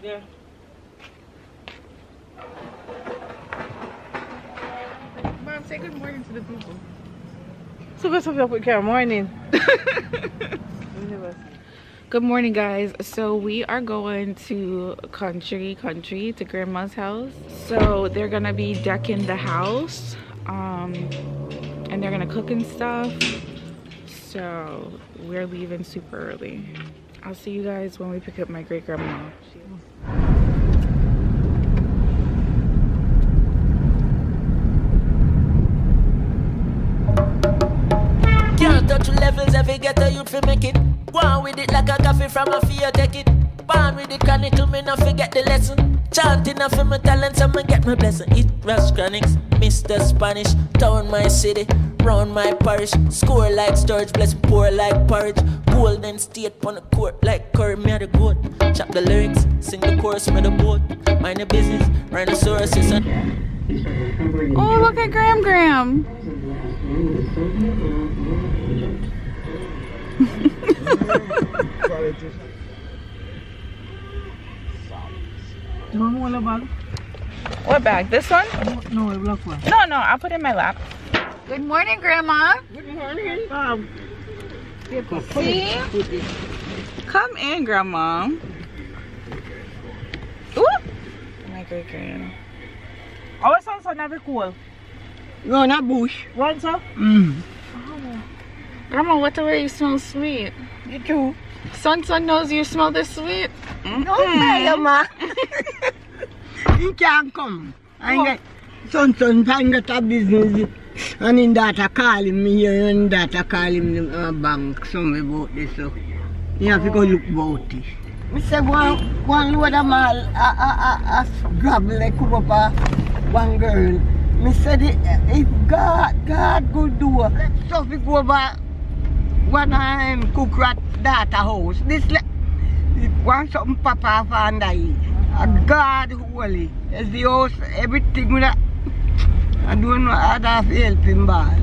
Yeah. Mom, say good morning to the people. So what's up with Good morning. Good morning, guys. So we are going to country to grandma's house. So they're gonna be decking the house, and they're gonna cook and stuff. So we're leaving super early. I'll see you guys when we pick up my great grandma. Can't touch levels if you get a youth fi make it. Go on with it like a coffee from a fear, take it. Born with it, chronic till me not forget the lesson. Chanting enough for my talent, so me get my blessing. It was chronics, Mr. Spanish. Town my city, round my parish. Score like storage, bless poor like porridge. Golden state on the court like Curry, me the goat. Chop the lyrics, sing the chorus, me the boat. Mind the business, rhinoceroses and... Oh, look at Graham. What bag? This one? No, the black one. No, I'll put it in my lap. Good morning, Grandma. Good morning. See? Come in, Grandma. Ooh! My great grand. Our sons are never cool. No, not bush. Right, sir? Grandma, what the way you smell sweet? You too. Son knows you smell this sweet. No, ma. He can't come. I get son, I got a business. And in that I call him here and that I call him the bank. Something about this. So you have to go look about it. We say one load of mal, a gravel like come up one girl. Me said if God could do let's so we go over one time cook rat data house. This want something papa and I. A God holy. As the house, everything with that. I don't know how to help him ball.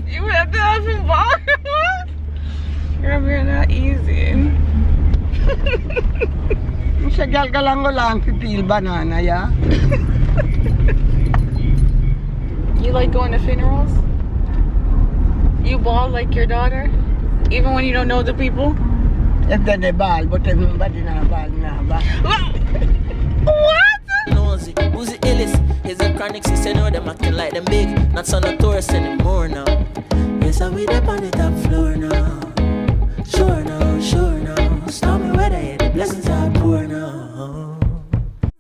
You have to have him ball? Grandma, you're not easy. Sa gal ka lang pipil banana, yeah? You like going to funerals? You ball like your daughter? Even when you don't know the people? If they ball, but everybody na ball. What? Nosy, who's the illest? Is a chronic sister, know them acting like them big. Not son of tourists anymore now. Yes, I with up on the top floor now. Sure now. Stop me where they the blessings are poor now.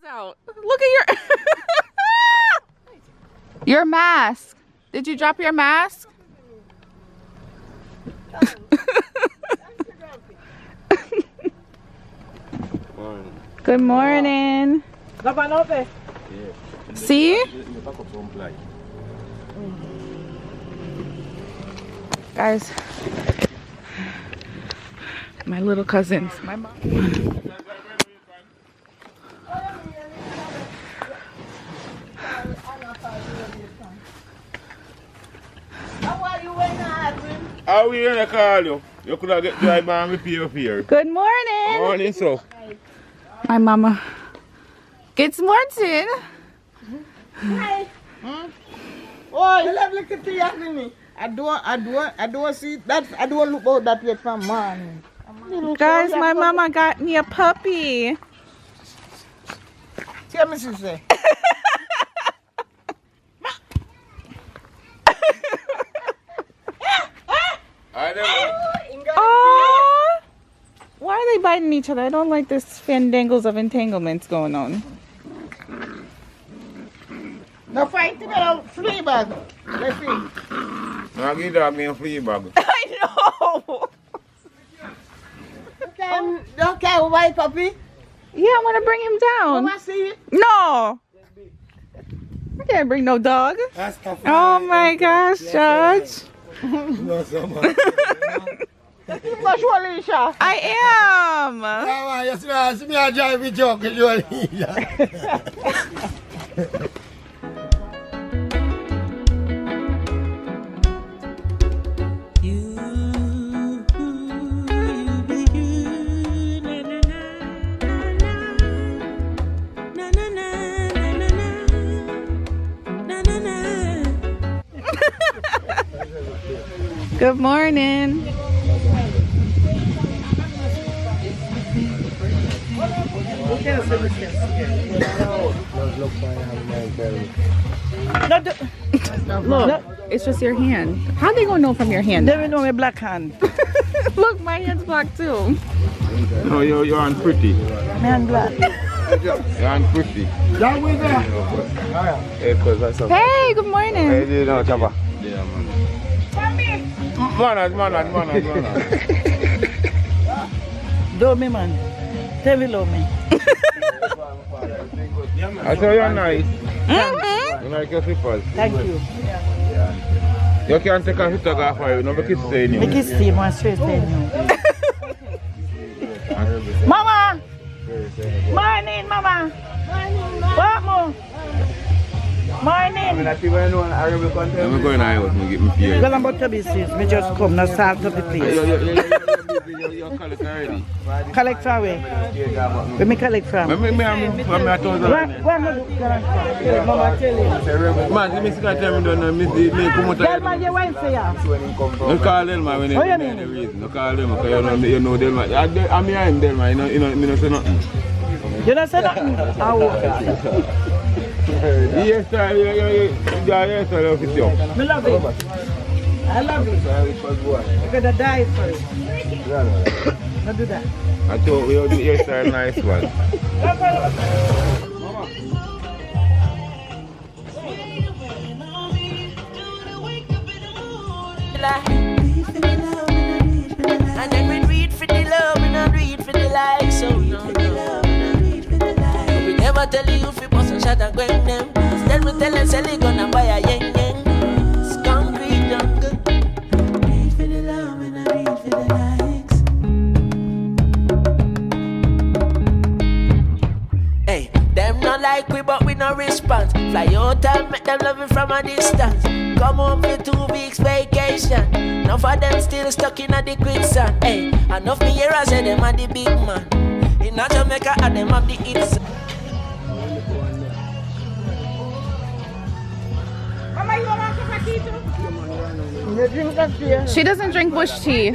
Out. Look at your mask. Did you drop your mask? Good morning. See? Guys, my little cousins, my mom. How are you gonna call you? You could have get drive and repair here. Good morning. Morning, so. My mama. Good morning. Hi. Oh, you love like a tea me. I don't see that. I don't look out that yet from morning. Guys, my mama got me a puppy. Tell me, sister. Oh, why are they biting each other? I don't like this fandangles of entanglements going on. No fight together, flea bag. Let's see. I'll give that me a flea bag. I know. Okay, white puppy. Yeah, I'm gonna bring him down. I see it. No. I can't bring no dog. Oh my gosh, Judge. No, so much. I am. Good morning. Look, it's just your hand. How they gonna know from your hand? They will know my black hand. Look, my hand's black too. No, you're on pretty. Man black. You're on pretty. Hey, good morning. Hey, you know, Chapa. Yeah, man. Do me, man. Tell me love me. I saw you're nice. Mm-hmm. You like your slippers. Thank you. You can't take a photograph for you, no, make it stay in you. Make it stay, man. Straight stay now. Mama! Morning, Mama! What more? Morning! I'm going out and get me fear. Well, I'm about to be serious. Me just come, now start up the place. You're collect already. Collect from where? Where me collect from? I'm a thousand. Where me do collect from? Mama tell you. Man, give me a tell me don't me come out. Tell man your wife say ya. No call them man when they any reason. No call them because you know them man. I'm behind them man. You know me no say nothing. You don't say nothing? Yes sir, yes sir, official. Me love it. I love it. I'm gonna die for it. Don't do that. I thought we would do yes sir, nice one. And then we read for the love, we not read for the likes. So no. We never tell you if you bust and shot and going them. Instead we tell them sell it gonna buy a yen yen. It's concrete jungle. Read for the love, we not read for the likes. Hey, them not like we but we no response. Fly out and make them love it from a distance. Come home for 2 weeks vacation. Enough of them still stuck in a the quicksand. Hey, enough me here I say them are the big man. In a Jamaica and them have the hits. She doesn't drink bush tea.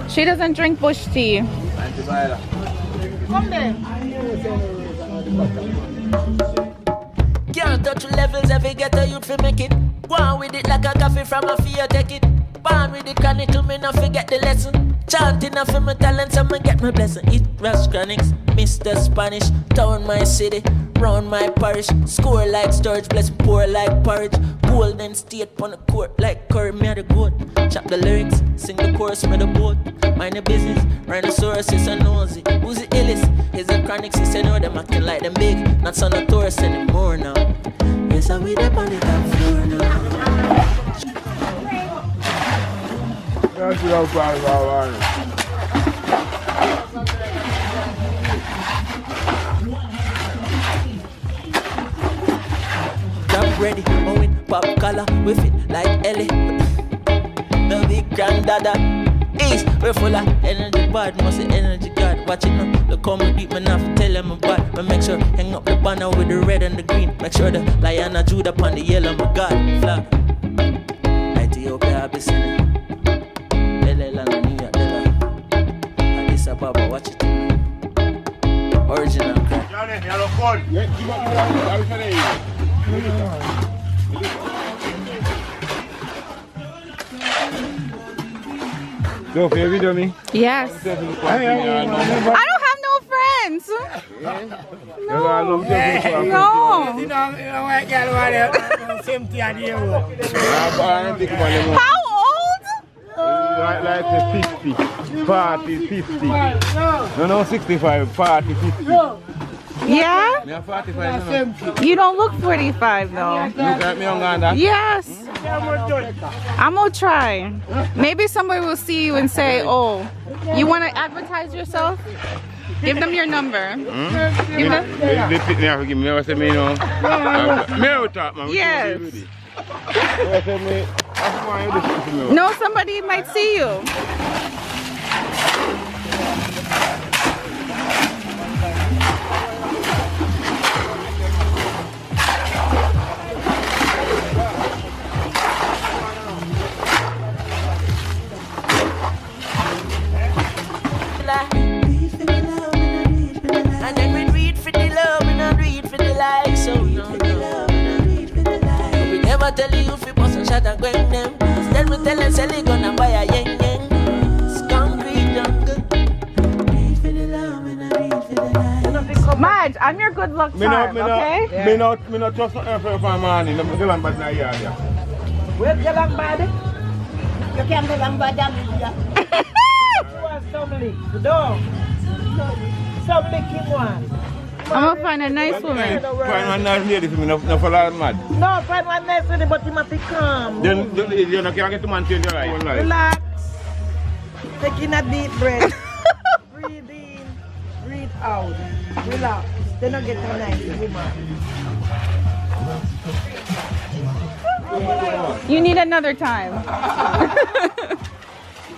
She doesn't drink bush tea. Come there. Can't touch levels if you get a youth fi make it. Go on with it like a coffee from a fear take it. Born with it chronic to me not forget the lesson. Chanting enough for my talent so me get my blessing. It rush chronics, Mr. Spanish. Town my city, round my parish. Score like storage, bless poor like porridge. Golden state on the court like Curry, me the goat. Chop the lyrics, sing the chorus, me the boat. Mind the business, Rhinoceros is a nosy. Who's the illest? Is the chronics, he say no, them acting like them big. Not son of tourists anymore now. Yes, I with them on the top floor now. Jump ready, with pop collar, with it like Ellie. The big granddada. East, we're full of energy, bad, must say energy God. Watch it now, look how me deep, man, I have to tell them about. But make sure, hang up the banner with the red and the green. Make sure the lion and Judah upon the yellow, my God, flag. Ethiopia, I be singing. Addis Ababa, watch it. Original crack. So, if you video me? Yes. I don't have no friends. No. How old? Like 50, 40, 50. No, 65, 40, 50. Yeah? Me 45. You don't look 45 though. Look at me on Uganda. Yes. I'm gonna try. Maybe somebody will see you and say, oh, you want to advertise yourself? Give them your number. Give them. Yes. No, somebody might see you. life. And then we do it for the love, we not do it for the likes. So no. We never tell you if you bust and shot and going them. Instead we tell them sell it gonna buy a yang yang. It's concrete jungle. Madge, I'm your good luck charm, okay? Me not trust nothing for money. I'm going bad now, yeah. Where's the long body? You can't go long bad. Some lick. No. Some licking one. I'm gonna find a nice woman. Find one nice lady for me, not for that mad. No, find one nice lady, but he must be calm. Then you can't get to man change your life. Relax. Taking a deep breath. Breathe in. Breathe out. Relax. Then I get a nice woman. You need another time.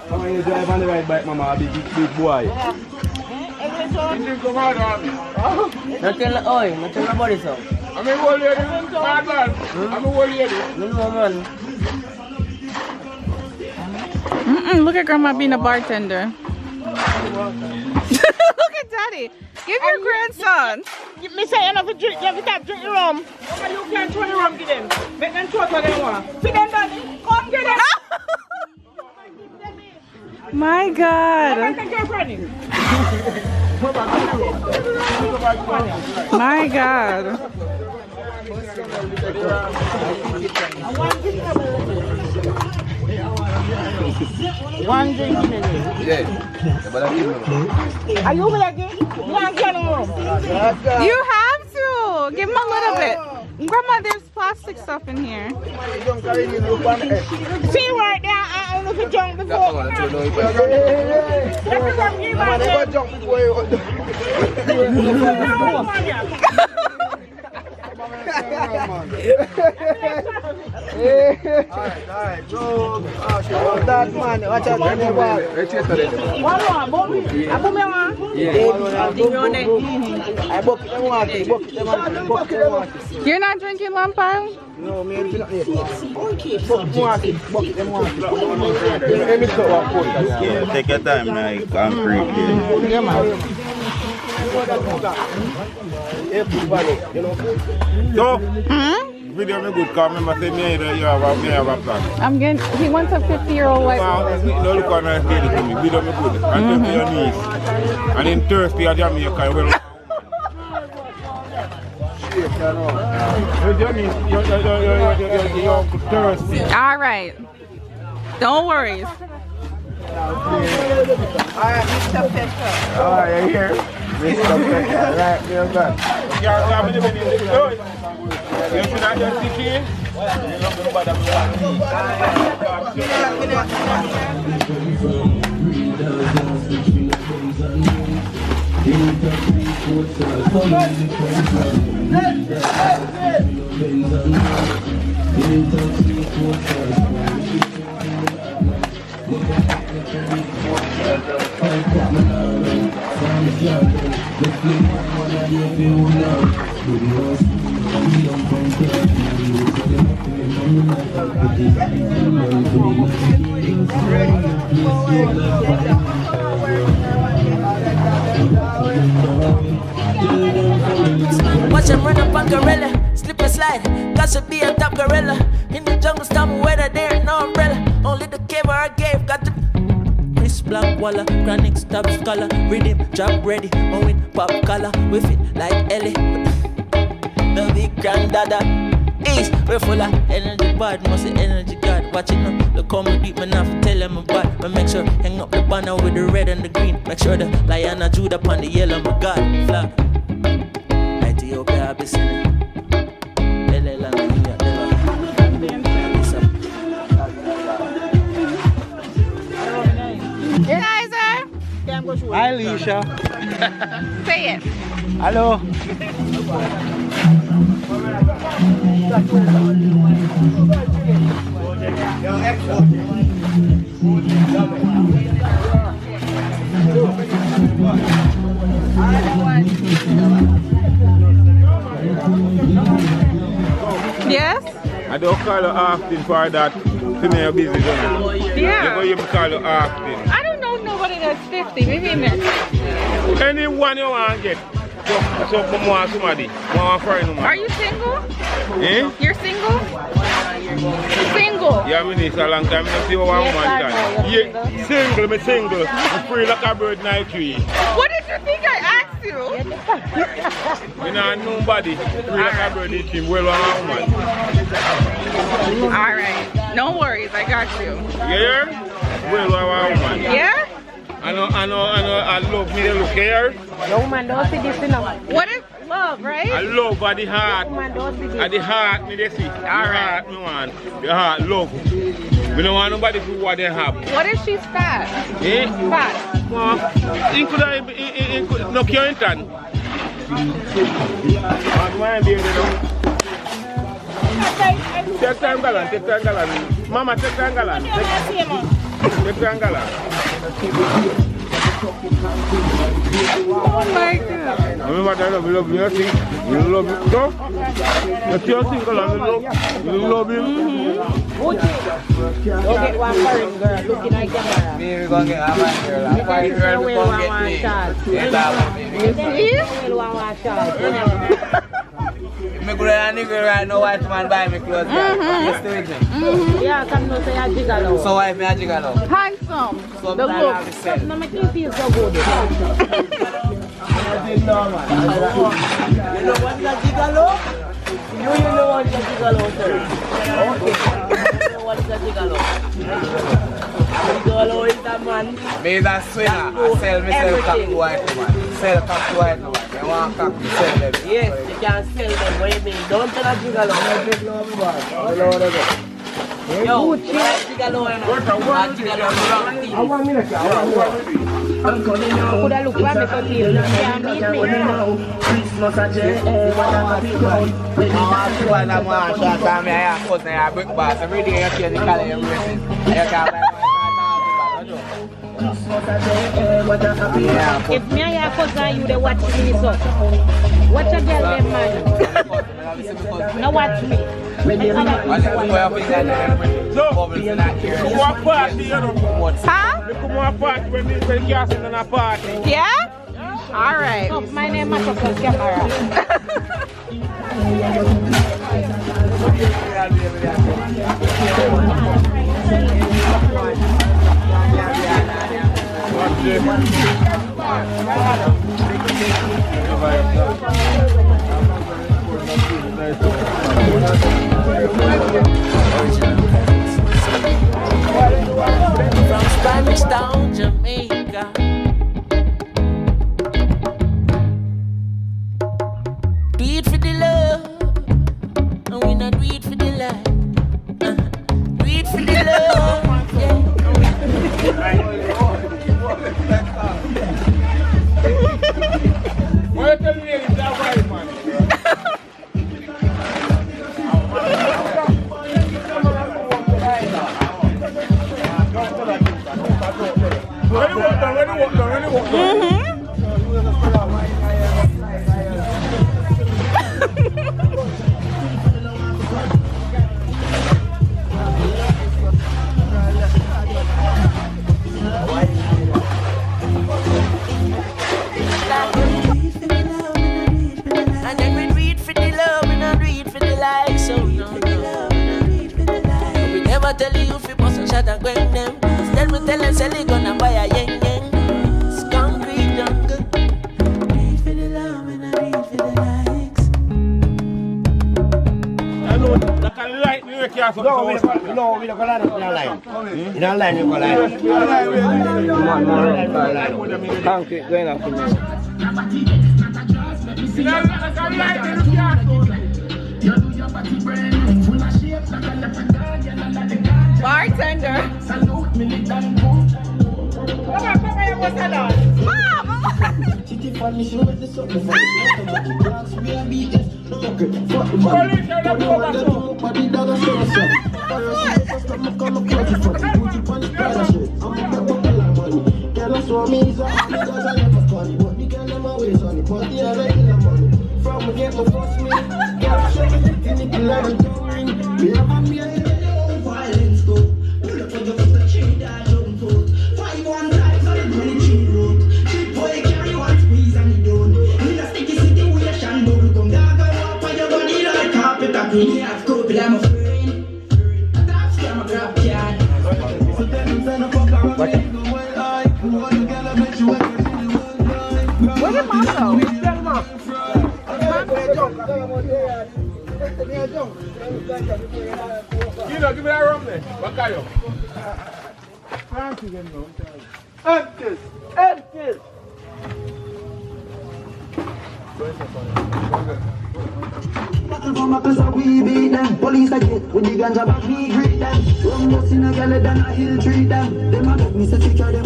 When you drive on the right bike, mama, big boy. Not tell nobody so. I'm a old lady. Bad man. I'm a old lady. No, man. Look at grandma being a bartender. Look at daddy. Give your grandson. Me say you have to drink, you have to drink the rum. Okay, you can't throw the rum, give them. Make them throw what they want. Feed them, daddy. Come get them. My God. My God. One drink. Yeah. Are you ready? You have to. Give him a little bit. Grandma, there's plastic stuff in here. See right there, I look at jump before. Alright, so that man, watch out for the ball. You're not drinking Lampard? No, me ain't not yet. Take your time now, concrete. So, video me good, because remember say me have a plan. He wants a 50-year-old white Wow, woman. no look on nice lady to me, video me good. And take me your knees. And in Thursday at Jamaica, you will... You're thirsty. All right. Don't worry. Alright, Mr. Pecker. Alright, you here? Mr. Pecker, right, real good. You should have just stick in. Watch him run up on gorilla, slip and slide, got to be a top gorilla. In the jungle, storm weather, there ain't no umbrella. Only the cave I gave, got the Chris Black Walla, chronic stab scholar, rhythm, job ready, on with pop collar, with it like Ellie. The big granddada, East, we're full of energy, bad, must the energy god. Watch it now, look how me deep, man, have to tell them I'm bad. But make sure, hang up the banner with the red and the green. Make sure the lion and Judah upon the yellow, my god, flag. Ethiopia, be singing. You're nicer. Hi, Alicia. Say it. Hello. Yes? I don't call you often for that. To me, you're busy, don't you? Yeah. You go, you call you often. I don't know nobody that's 50. 50, maybe in there. Anyone you want to get. So come on somebody. Want friend. Are you single? Eh? You're single? Single? Yeah, I mean it's a long time. I see what one man can. Yeah, single. I'm free like a bird night tree. What did you think I asked you? You know nobody. Free like a bird night tree. Well, one woman. Alright. No worries, I got you. Yeah? Well, one woman. Yeah? I love me the look here. Young man, don't see this enough. What is love, right? I love at the heart. Young man, don't see this. At the heart, me they see. The heart, me want. The heart, love. We don't want nobody to what they have. What if she's fat? Eh? Fat. Well, in could no Carrington. Take time galan. Mama, take time galan. Take time galan. Oh my God. Remember that I love you, sing. You love you. So, that's your single and you love him. Go get one foreign girl looking like camera. We gonna get a man girl. A foreign girl we gonna get me. You see? One shot. If me go to a nigga right now, white man buy me clothes. You still with me? Yeah, come no say a gigolo. So why me a gigolo? Handsome. The Sometimes I look. have to sell. No, make you feel so good. You know what's a gigolo? You know what's a gigolo, sir. Okay. You know what's a gigolo? Gigolo is a man. Me is a swinger. I sell myself cock to white woman. Sell cock to white woman. I want cock to sell them. Yes, you can sell them. What you mean? Don't tell a gigolo. Yo, gigolo and gigolo. Could I look back at you? Yeah, meet me. If me and your cousin, you they watch me so. Watch a girl them man. Now watch me. So, come on party, you know. Huh? Come on party when they say casting on a party. Yeah? Alright. So, my name is camera. From Spanish Town, Jamaica. Do it for the love, and we not do it for the life. Do it for the love, yeah. Why you tell me it's that right, man? When you walk down. And then we do it for the love, we not do it for the like. So no. We never tell you if you bust and shot and bang them. Instead we tell them sell it gonna buy a yang. It's concrete jungle. Do it for the love, we not do it for the likes. I know, like a light, we work here. No, we don't go line up in a line. In a line, we go line. Concrete going up for me. Bartender. Violence go. You know, give me a rum there. What are you? Empties. We beat them, police I get with the ganja back, we greet them. Rum bus in a galley, then a hill treat them. Them a make me say secure them.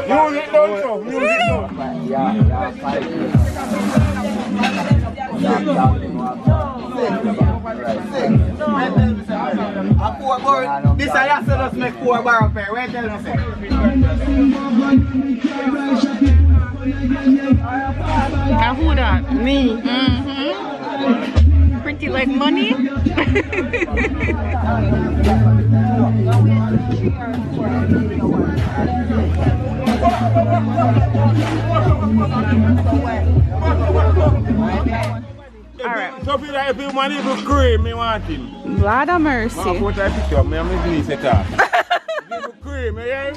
Music don't show, music don't. This I have to just make 4 bar pair. Where tell me? Now who that? Me. Pretty like money. Alright. So if you want to do cream, me want him. Lord of mercy. I put a picture of me and me set up. Cream, yeah?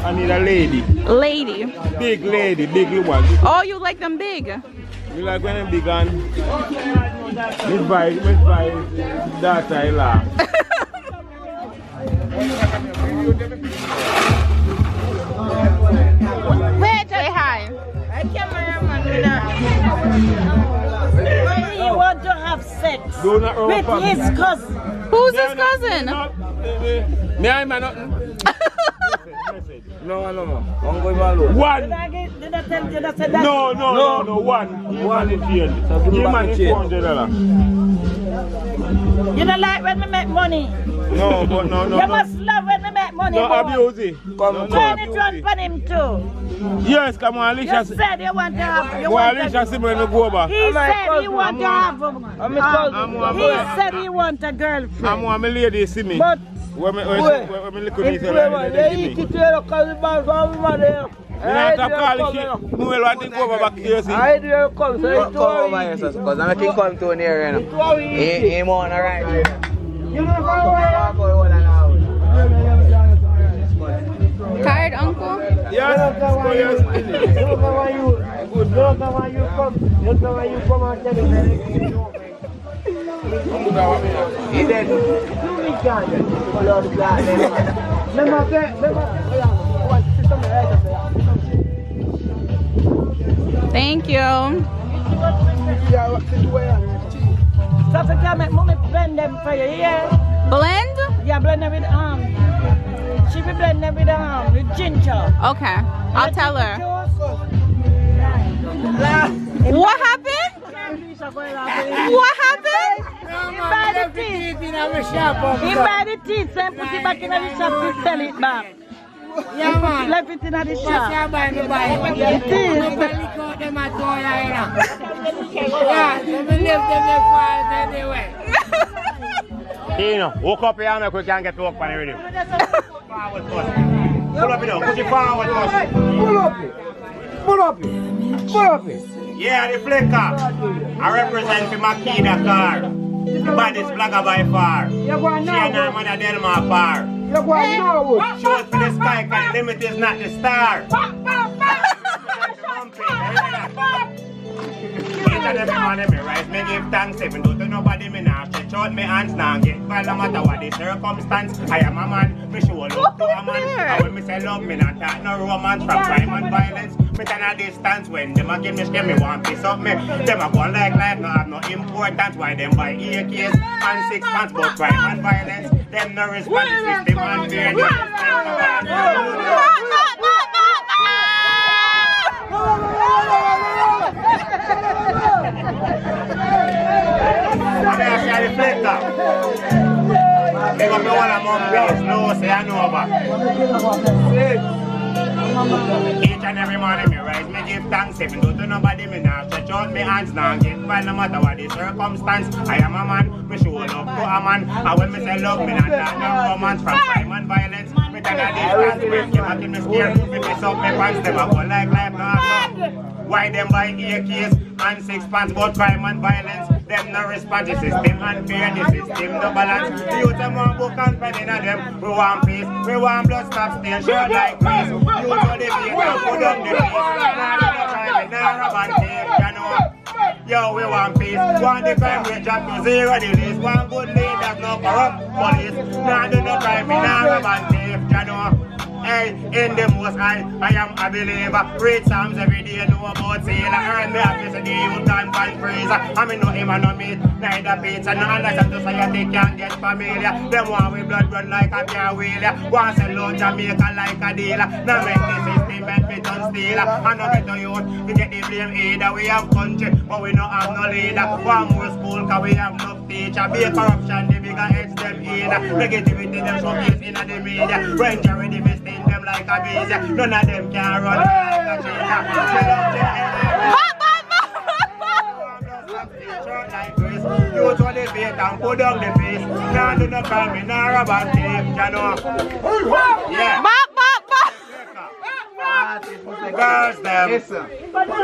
I need a lady. Lady. Big lady, big one. Oh, you like them big? You like when I'm big and Miss By that I laugh. Wait, say hi. I cameraman with that. He want to have sex Do not with his cousin. Who's his cousin? Me I man nothing. No. I'm going alone. One. Did I tell you that said that? No, one. One in jail. So Give back man in jail. $400. You don't like when we make money. No. You must love when we make money. No boy. abuse it. Turn it round for him too. Yes, come on, You Alicia. said you want to have. You Well, want Alicia to, see me go over. he said he want to have. He said he want a I'm girlfriend. one, my lady see me. But When me look at if me, you ever, they eat it here, cause the man from over there. I have to call it. We will want to go over back here, see. I do come, so it's Come over here, sir, because I'm making come to near you know. He on alright. Tired, uncle? Yes, He dead. Thank you. So if you can make mommy blend them for you, yeah? Blend? Yeah, blend them with she be blend them with ginger. Okay, I'll tell her. What happened? What happened? He buy the teeth. He buy the teeth and put it back in the shop to sell it back. Yeah, man. Left it in the shop. The teeth. Tino, walk up here and make we can get to work on the radio. Forward first. Pull up it down, push it forward first. Pull up it. Yeah, the flicker. I represent the Makina car. The baddest blogger by far. She and her mother Delma far. Shoot for the sky, cause the limit is not the star. Each and every man in me rise, me give thanks. Even though to nobody me now stretch out me hands now get well no matter what the circumstance. I am a man, me show love to a man. And when me say love, me not talk no romance from crime and violence. Me turn a distance when them a give me scare me want piece up me. Them a go like life no have no importance. Why them buy AKs and 6 pants but crime and violence. Them no respond the system and fear the Big up the one among peace, no say Hanover. Each and every morning me rise, me give thanks. Even though to nobody me now stretch out me hands now get well no matter what the circumstance. I am a man, me show love to a man. And when me say love, me not talk no romance from crime and violence. Me turn a distance when them a give me scare. Me piss up me pants, them a go like life no have no. Why them buy AKs and 6 pants about crime and violence? Them no respond the system and fear the system no balance. The youth them want book and pen in them. We want peace, we want blood stop staying sure like peace. You know the beat and put up the peace. Nah, no crime, nah, rob and take. You know Yo, we want peace. Want the crime rate drop to zero the least. One good leaders, no corrupt police. Nah do no crime, me nah rob and thief, you know. Hey, in the most high, I am a believer. Read Psalms every day, know about sailor. Earn me a piece of the youth and fan freezer. I mean, no him and no meat, neither pizza. No understand society can't get familiar. Them want we blood run like a car wheeler. Want sell out Jamaica like a dealer. Now make the system and be done stealer. And no better youth, we get the blame either. We have country, but we don't have no leader. One more school, cause we have no teacher. Be a corruption, the bigger heads them either. Negativity, them showcase in the media. When you're ready, them like a bees, none of them can run like a cheetah. You to the bait and put down the face. Now do not call me nah rob and thief, you know. Yeah. Girls them. Listen,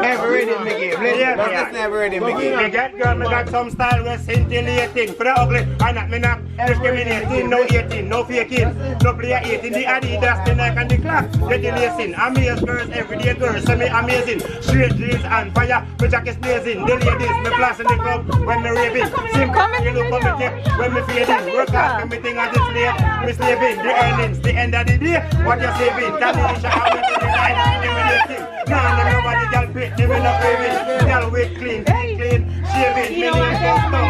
never ready in the game. Listen, never ready in the game. Me get girl, me got some style with scintillating. For the ugly, I not me not discriminating. No 18, no faking. No player 18, the Adidas, the Nike and the clock. Get the lacing. Amaze girls, everyday girls, semi amazing. Straight jeans and fire, me jacket blazing. The ladies, me flash in the club when me raving. Simple, you look on me tip when me fading. Work hard, everything as it's slave. Me slaving, the earnings, the end of the day. What you saving? Can you show how much the night? Nah, nobody can fit, they will not craving. Girl with clean, shaving, me name custom.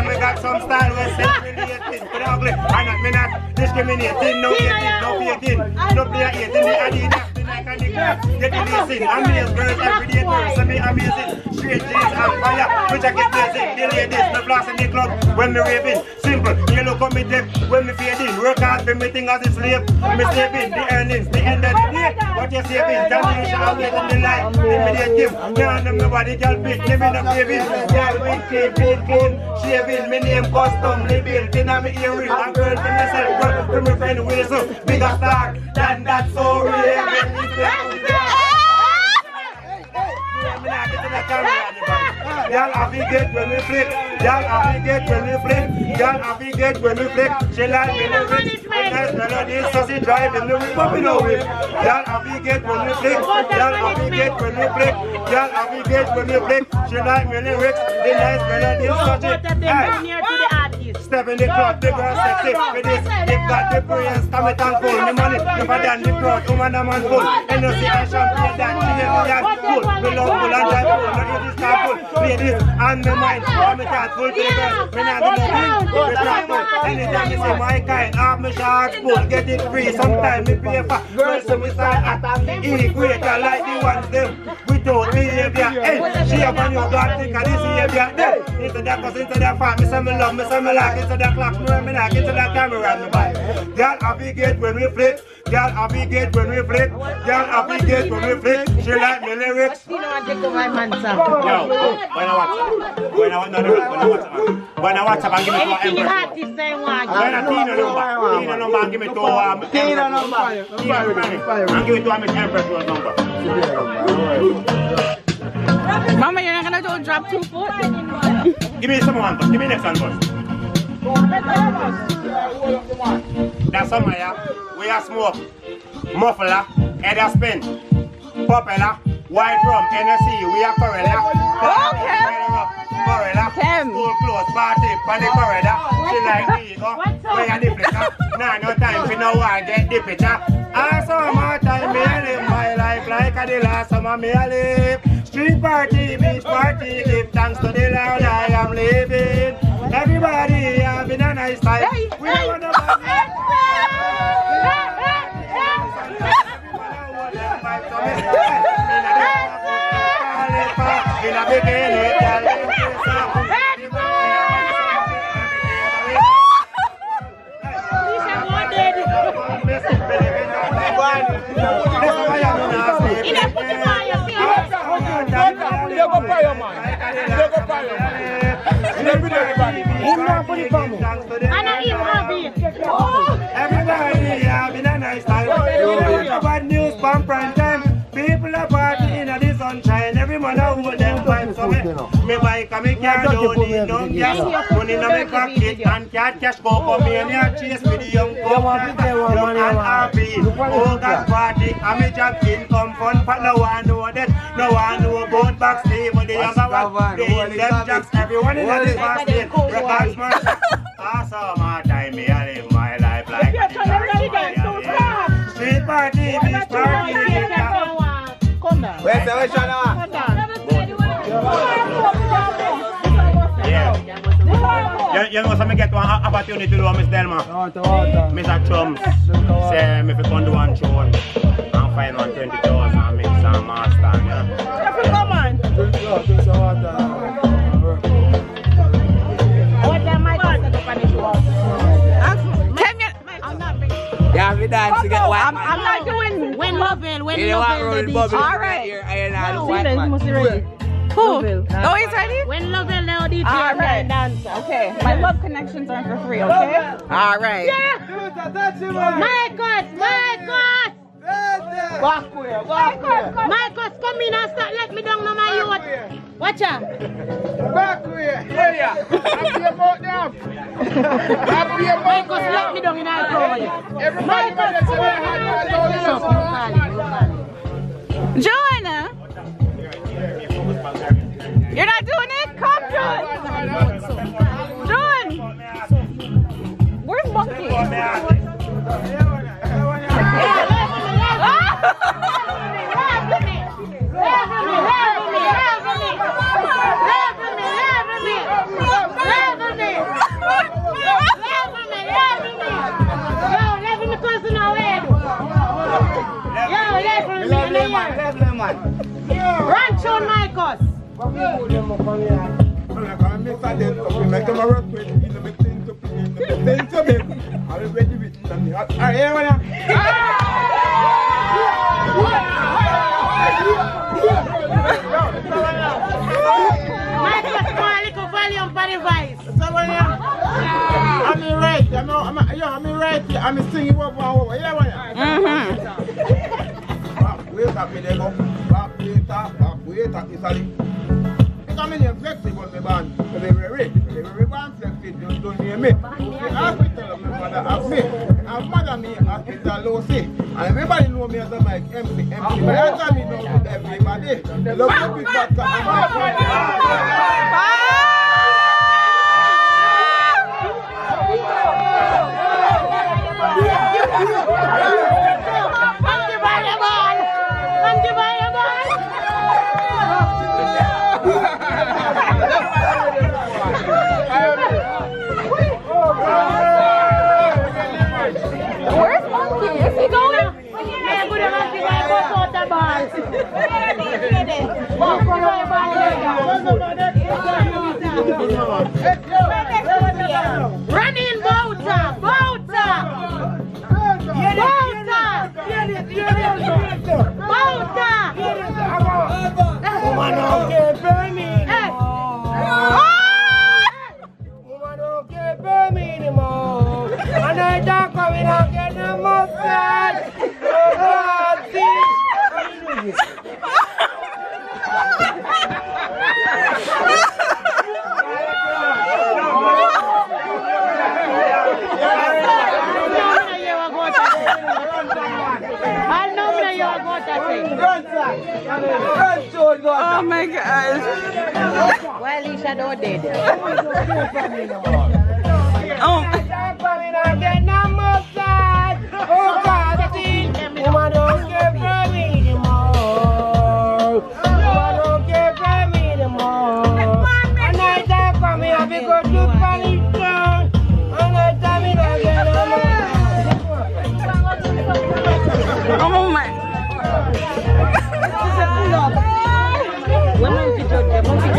We got some style with self-relating. For the ugly, I not me not discriminating. No 18, no faking. No player 18, the Adidas. Get the lacing, amaze girls, everyday girls, semi amazing. Straight jeans and fire, which I get blazing. The ladies, the flash in the club when me raving. Simple, you look on me dip when me fading. Work hard for me thing as a slave. Me saving, the earnings, the end of the day. What you saving, tell me you shall wait in the life. Immediate give, now nobody can pick, live in a craving. Girl with clean, shaving, me name custom, living. Then I'm earring, a girl for myself, girl for my friend Whistle. Bigger star than that, so real. Y'all navigate when we flip. Y'all navigate when we flip. Y'all navigate when we flip. She like me the rich. Nice melodies, so she driving the whip up in the whip. Y'all navigate when we flip. Y'all navigate when we flip. Y'all navigate when we flip. She like me the rich. The nice melodies, so she step in the crowd, the girl sexy. For this, they've got the brains, come it and full. Me money, never done the crowd, woman a man full. And you see I champagne that she never that full. We love full and that full, no it is not full. Ladies, and me mind, I'm a cat full to the girls. Me not do nothing, we not full. Anytime you see my kind, have me sharks full. Get it free, sometimes me pay for. Girls so we start at equator like the ones them. Without behavior, hey, she up on your God, think of this behavior. Hey, into that cause into that fat, me say me love, me say me like. Into the clock, me knock into the camera and me buy. Girl, navigate when we flip. Girl, navigate when we flip. Girl, navigate when we flip. She like me lyrics. You know, I take my man, sir. Yo, when I watch, when I watch, give me to Empress. When I Tina number, give me to Tina number. And give it to Miss Empress number. Mama, you're not gonna do drop 2 foot? Give me some one, give me next one first. That's some here. We are smoke, muffler, head of spin, popular, white rum, NSC, we are corridor. Corridor, school close, party, on the corridor. She like me, go, we are the flicker. Nah, no time for no one, get the picture. I saw my time, me I live my life like the last summer me I live. Street party, beach party, give thanks to the Lord I am living. Everybody having a nice time. We don't want nobody. In a beginning, everybody having a nice time. Bad news from prime time. People are partying in the sunshine. Every man hold them vibes. So me Me bike and me car don't need no gas. Money in my pocket and cash go for me and you chase me the young couple. Young and happy. Oh God party and me job income fund. But no one know that. No one know about backstage. But the younger one, they in them jobs. Everyone in this basket. Records man. Awesome hard time me I live my life like a street party, beach party. Where's the way, Shana? Yeah. You know, so me get one opportunity to do Miss Delma. Mr. Chums say me fi come do one show and find 120,000 and mix and master. Come on. What am I going to do for this world? Yeah, we dance to get white I'm not doing when loving. All right. Here, I Who? Oh, he's ready? When loving now DJ dance. Okay. My love connections are for free, okay? All right. Yeah. Marcus, come in and start let me down on my youth. Watch out. Marcus, let me down in our road. Marcus, Joanna! You're not doing it? Come, John! John! Where's Monkey? Ranch on Marcus. I'm singing what wait up, me go. Back later, Italy. Because I'm flexible, my band. Very band flexible, don't hear me. The hospital, my mother have me. And mother me, hospital, low see. And everybody know me as a mic, MC. But I tell me know with everybody. They love to be back up. Where's Monkey? Is he going? Running Bouta! Bouta! Woman don't care for me Woman don't care for me anymore. And I don't come in and get no massage. Oh God, see. Oh my gosh. Well, he said, oh, dead. Oh. Oh God, see. Woman don't care for me anymore. Woman don't care for me anymore. And I don't come here because you punish down. And I tell me that Oh my.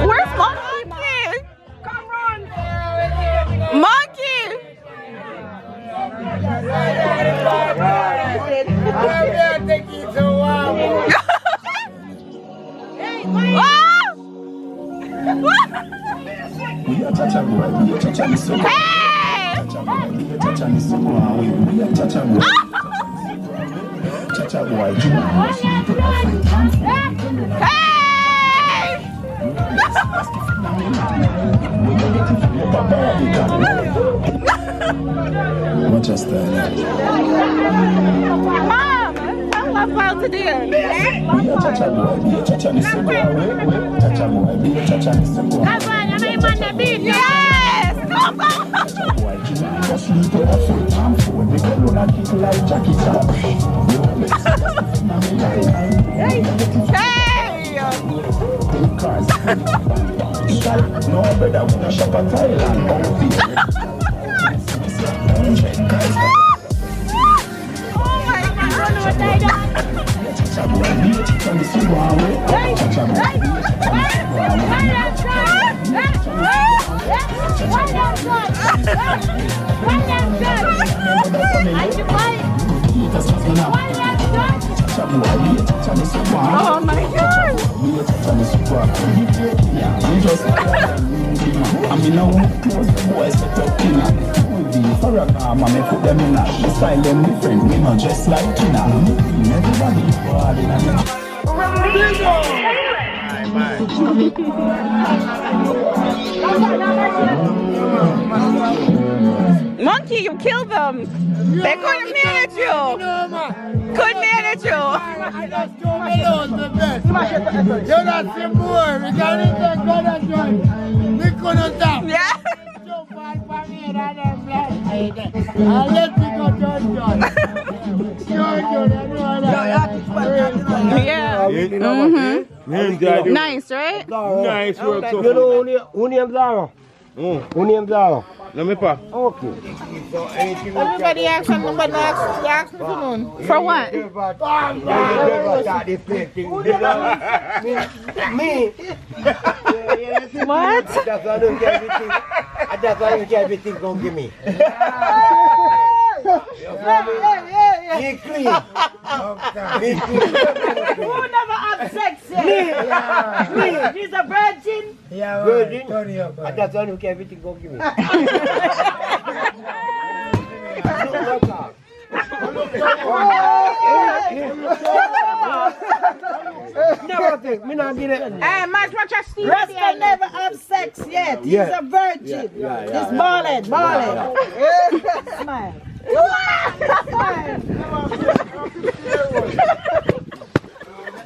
Where's Monkey? Come on. Monkey! Hey! Manchester. Mom, tell us about today. Yes! Come on! Hey! No better when I shop at Thailand. Oh my God! I don't know what I done. Oh my God! I mean, I won't close the boys, set up dinner. For a calm, I may put them in a the style them different, we not just like dinner. Everybody party and Monkey, you killed them. They couldn't manage you. Couldn't manage you. You're not simple. We can't even go that joint. We couldn't stop. Yeah. I'll let you go, John. Yeah. Mm-hmm. Nice, right? Nice work. You know who named Zara? Who named Zara? Let me pass. Okay. Everybody asks him, nobody asks him for none. For what? Me. What? That's why I don't get everything. That's why I don't get everything don't give me. Be clean. Be clean. Who never had sex yet? Me. She's a virgin. Yeah, virgin. That's why I don't get everything don't give me. Never think, me not get it. Hey, much a Steve. Rasta never have sex yet. He's a virgin. He's ballin'. Smile. Smile.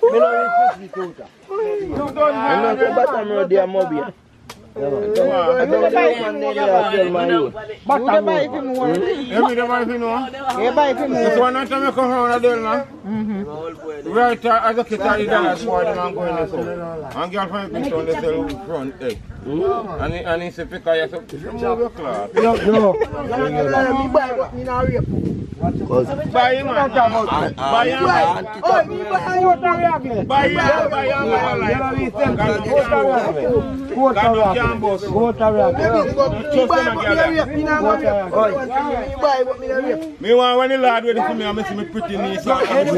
Me not even push the tutor. I don't Right as a kid, I done more than I'm going to say. And girl from the picture on the cell front egg. And he said, pick up your class. No. Buy him, man. Buy him, man. Buy me want when the lad ready for me, I'm see me pretty niece. Nobody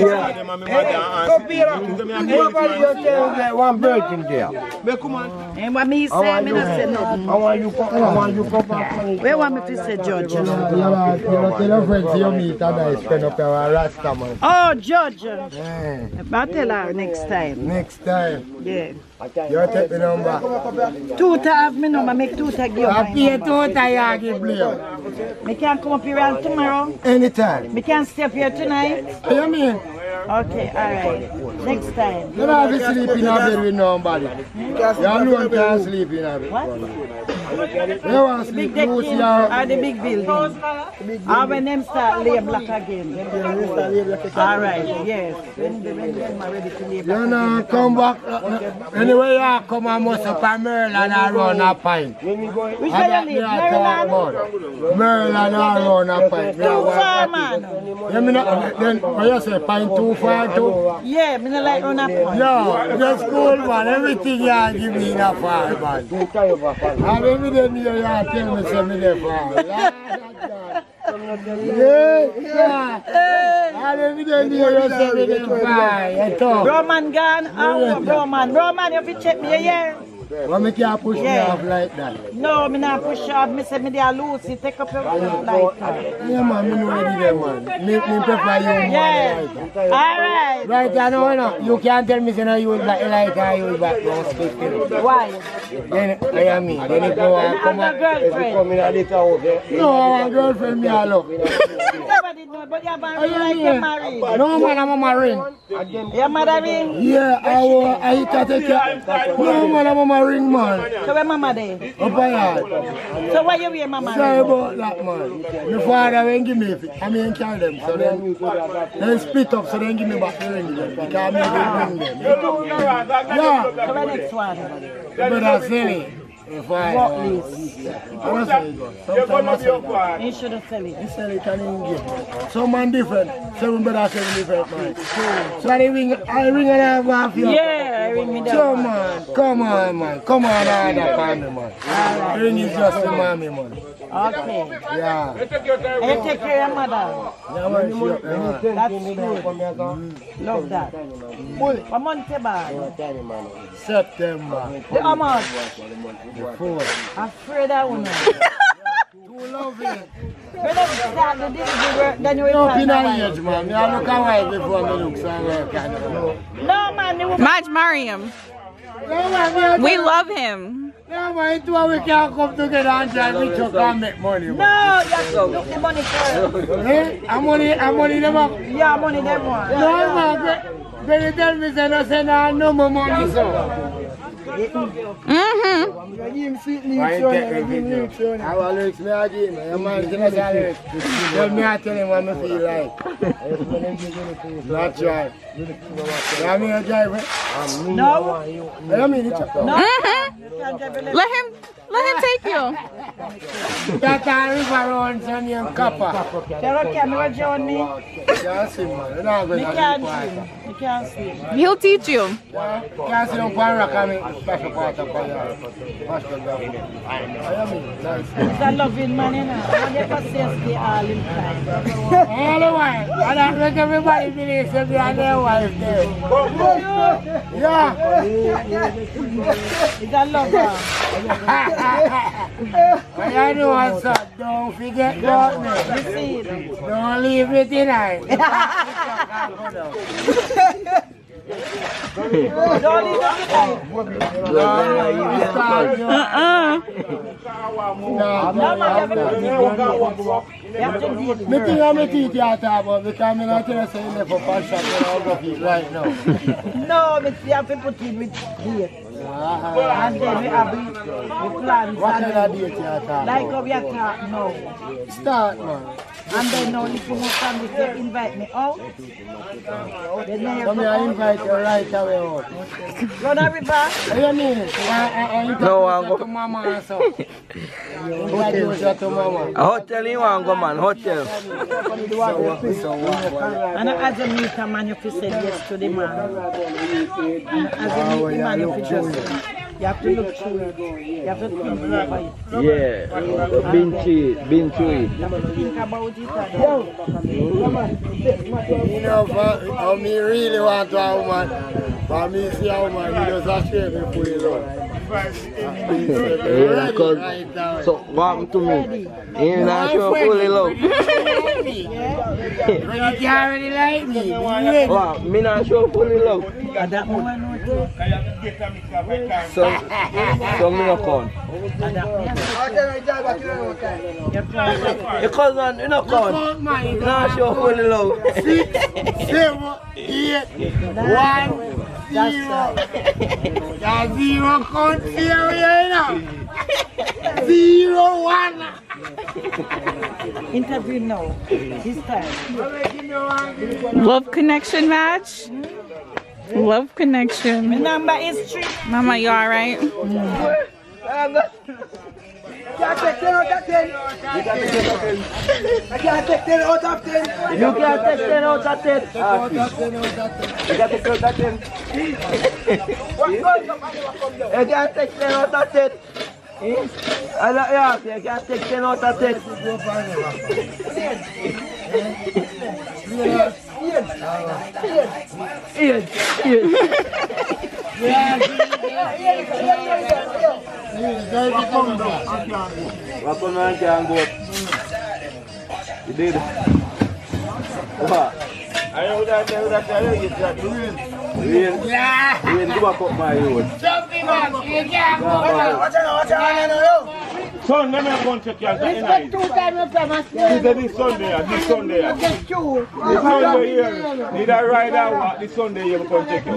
one virgin there. And what me say, me not say nothing. I want you come back. Where want me to say, Judge? You know, tell your friends you meet and I spend up your Rasta, man. Oh, Judge. I'll tell her next time. Next time. Yeah. You take the number. Tutor have me number, make tutor give I my pay number. tutor, you give me. Me can come up here tomorrow. Anytime. Me can stay up here tonight. What you mean? Okay, alright. Next time. You don't have to sleep in a bed with nobody. You alone can't sleep in a bed. What? You want to sleep Big loose decking here. or the big building? And when them start lay block again. Alright, yes. When them are ready to lay block You know, come back. Anyway, you come and must up a Merlin and run a pint. Which way you live? Maryland? Merlin and run a pint. Too far, man. You mean, then, what you say, pint too far too? Yeah, me not like run a point. Yeah, the school man, everything you give me in a far, man. And every day you tell me, say me there far. Yeah. And every day you say me there far. Roman gone? Roman, you have to check me, yeah? But me can't push me off like that. No, me not push off. Me say me there loose. You take up your like that. Yeah, man, me know ready there, man. Me prefer you, Yeah. man. Alright. Right, I know. You can't tell me say no use that like I use that. No speak to me. Why? Then I mean, then if you want to come I'm a girlfriend. No, I'm a girlfriend, me I love. Nobody know, but you're like you're married. No, man, I'm a marine. You're married? Yeah, I take care. No, man, I'm a marine, man. So where mama there? Up a yard. So why you wear mama? Sorry about that, man. My father won't give me it. I mean, carry them. So then split up, so then give me back the ring. Because me will bring them. Yeah. So where next one? But that's silly. If I don't say it, sometimes I say that. You shouldn't sell it. He sell it and he give. Some man different. 7 brothers 7 different, man. So I ring and I have half you. Yeah, I ring me down. So man, come on, man. Come on, other family, man. Alright. Ring is just for mommy, man. Okay. Yeah. And you take care of your mother. Yeah, man, sure. Yeah. That's good. Love that. What month is bad? September. How much? The 4th. I'm afraid I won't know. Too lovely. When I start the delivery work, then you will No, find in out. a age, man. I look away before me look somewhere. No, man. You will... Madge, marry him. We love him. No, man, it's why we can't come together and drive each other and make money. Man. No, you have to look the money first. Eh? I'm money them up. Yeah, money them one. No, man. When you tell me, say no more money, so. Mm-hmm. I will lyrics me again. Your man is not lyrics. Tell me, I tell him what I feel like. That's right. You mean a driver? No. You mean it's a No. Mm-hmm. Let him take you. That a river runs on your copper. Can you join me? Can't see, man. You're not going You to can't do swim. You can't swim. He'll teach you. Can't see on one rock and make special part of your It's a loving man, you know. I never say stay all in time. all the while. I don't make everybody believe that they are their wife there. Yeah. It's a lover. What you do, son? Don't forget about me. Don't leave me tonight. Don't leave us tonight. You have to date Me think I'm a teeth you talk about because I'm not telling you say you left for pan shop and I'll go feet right now. No, but you have to put in with date. And then we have the plans. What kind of date you talk about? Like how we are talking now. Start, man. And then now if you want somebody to invite me out, then you Come here, I invite you right away out. run a river. What do you mean? I invite you to mama and so. Invite you to mama. A hotel you want go, man, hotel. And as a meter man, you have to say yes to the man. And as a meter man, you have to just... You have to look through it. You have to think about it. Yeah, been through it. You have to think about it. You know, for me really want to have a woman. For me see a woman, you just have to me for you love. Yeah, because, so what happened to me? You're not sure fully love. When you can't really like me, Wow, me not sure fully love. And that woman knows too. So me no count. And that Your cousin, you no count. Not sure fully love. 6, 7, 8, 1, 0. That 0 count here, you know. 0, 1. interview now. This time. Love connection match. Love connection. My number is 3. Mama, you alright? Can't take 10 out of 10. I can't take 10 out of 10. You can't take 10 out of 10. You can't take 10 out of 10. You can't take 10 out of 10. You can't take 10 out of 10. What man can go? You did. What? I know that you got to win. Win, go back up my road. Son, let me go and check your tonight. This Sunday. This Sunday here. Did I ride out walk this Sunday here? Come check you.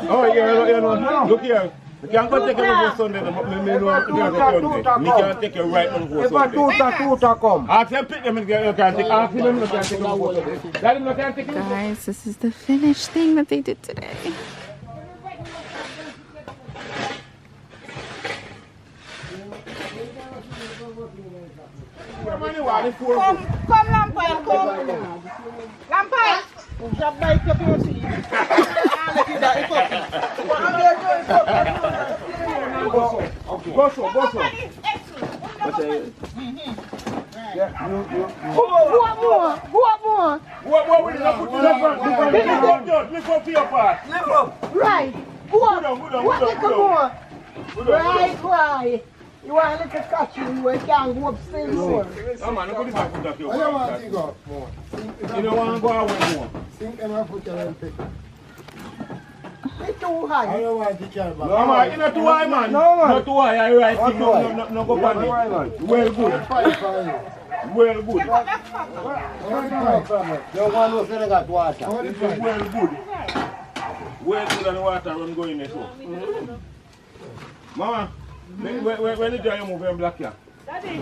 Oh, yeah, look here. You can't go take you before Sunday. Me can't take you right on before Sunday. Come. Ask them pick them and you can't take. Ask them you can't take them before Sunday. Daddy, you can't take them. Guys, this is the finished thing that they did today. Come, Lampard, come. Lampard. Jab by your pussy. Go so. What more? What we not put in the front? Lift up your part. Lift up. Right. What little more? Right, why? You want a little catch you can't go upstairs more. Come on, look at this put up your I don't want to go more. You don't want to go away more. Think and I put your hand pick. It's too high. I don't want to care about. No, man, you're not too high, man. No, man. Not too high, I right thing. No, go back there. Well good. Well good. You want to say got water. Well good. Well good and water run go in there too. Mama, when did you move in black here? Daddy,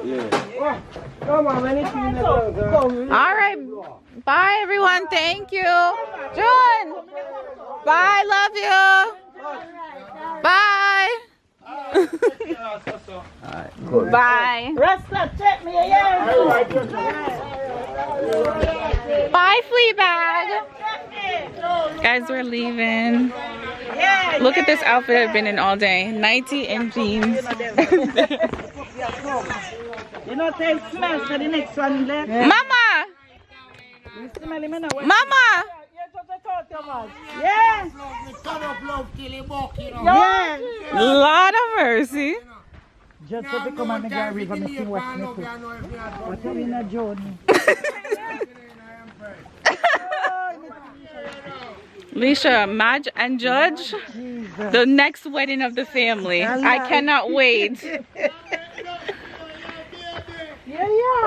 Yeah. Come on, anything All right. Bye, everyone. Thank you. John. Bye. Love you. Bye. Bye. Rasta, check me again. Bye, Fleabag. Guys, we're leaving. Look at this outfit I've been in all day. Nightie and jeans. You know, take smell for the next one left. Mama! Mama! Yeah. Lord of mercy. Just to become a nigga river, me see what's me put. What are we in a journey? Leisha, Madge and Judge, the next wedding of the family. I cannot wait.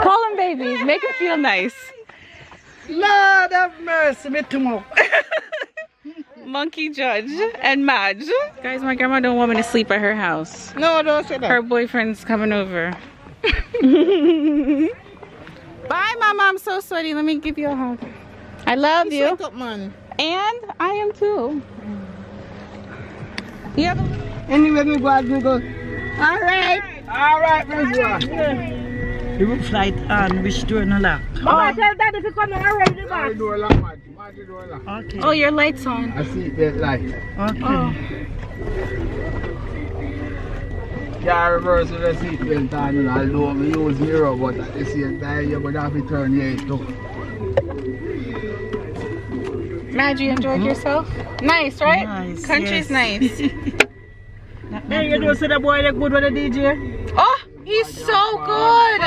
Call him baby, make him feel nice. Lord of mercy, me tomorrow. Monkey Judge and Madge. Guys, my grandma don't want me to sleep at her house. No, don't say that. Her boyfriend's coming over. Bye, Mama. I'm so sweaty. Let me give you a hug. I love you. Wake up, man. And I am too. You have a... Anyway, me go out, me go. All right, let's go. The roof light on, which door no lock. Mama, tell Daddy to come and arrange the back. Okay. Oh, your light's on. I see that light. Okay. Oh. Yeah, reverse the seatbelt on, you know, although we use zero, but at the same time, you're going to have to turn your head too. Madge, you enjoyed yourself? Nice, right? Nice, Country's yes. nice. Then you do see the boy that good with the DJ? Oh, he's so good.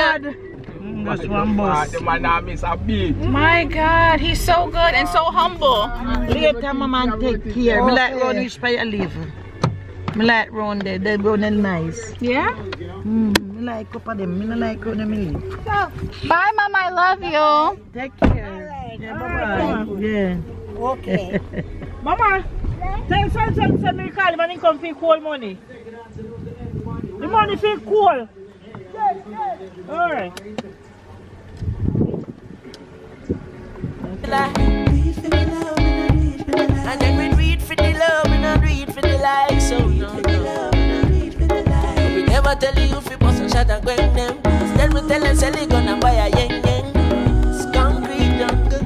That's one boss. The man now miss a beat. My God, he's so good and so humble. Later, my man take care. Me like round which way you live. Me like round there. They round there nice. Yeah? Me like up of them. Me not like how them live. Bye, Mama. I love you. Take care. Yeah, bye-bye. Yeah. Okay. Mama, tell son me call him and he come for cool money. The money for cool. Alright. And then we do it for the love, we not do it for the like. So no. We never tell you if you bust a shot and bang them. Instead we tell them sell it gonna buy a yen yen. It's concrete jungle.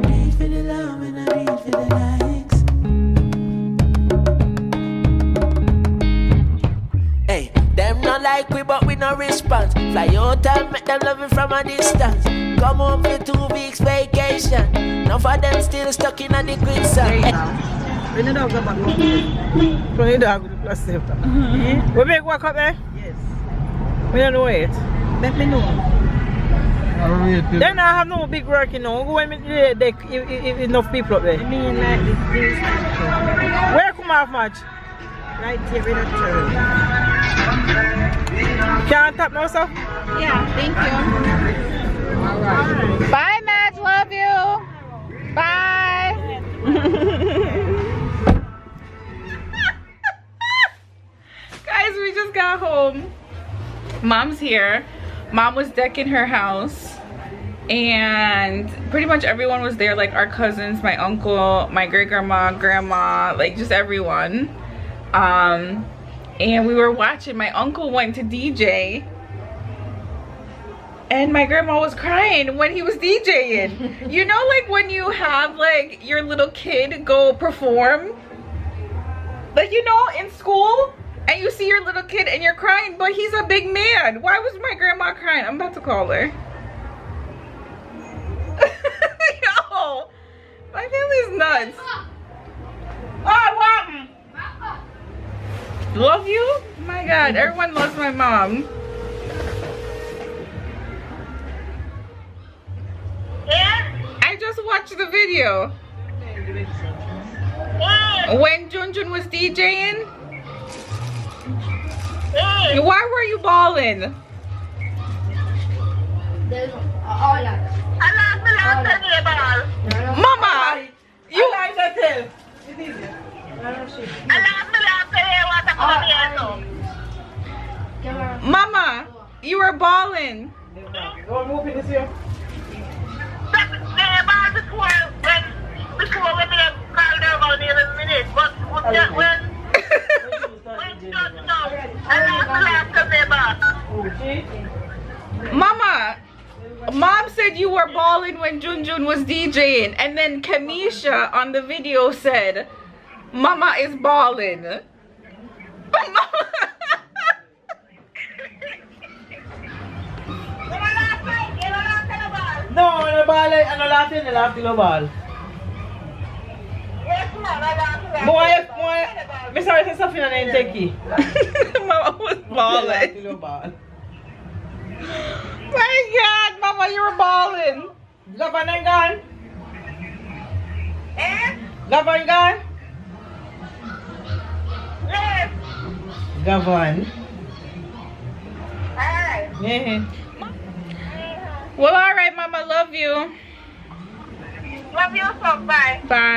Read for the love, we not read for the likes. Hey, them not like we, but we no response. Fly out and make them love it from a distance. Come home for 2 weeks vacation. None of them still stuck in a the green sand. When the dog go back home. When the dog go to plus after. We make work up there? Yes. We don't know it. Let me know. Then I have no big work, you know. Go and meet if enough people up there. I mean, like this. Where come off much? Right here in the church. Can't tap now, sir? Yeah, thank you. Alright. Bye, Matt. Love you. Bye. Guys, we just got home. Mom's here. Mom was decking her house. And pretty much everyone was there, like our cousins, my uncle, my great-grandma, grandma, like just everyone. And we were watching. My uncle went to DJ. And my grandma was crying when he was DJing. You know, like when you have like your little kid go perform? Like, you know, in school? And you see your little kid and you're crying, but he's a big man. Why was my grandma crying? I'm about to call her. Yo, my family's nuts. Oh, what? Love you? Oh my God, everyone loves my mom. I just watched the video. When Junjun was DJing. Why were you bawling? Mama, you. Mama, you were bawling. Mama, Mom said you were bawling when Junjun was DJing, and then Kamisha on the video said, Mama is bawling. No, ano ball? Ano latin? Ano latin no ball? May sorry sa Safina na yung teki. Mama was bawling. My God, Mama, you were bawling. Gavan ang gan? Gavan gan? Yes. Gavan. Hi. Yeah. Well, all right, Mama, love you. Love you so. Bye. Bye.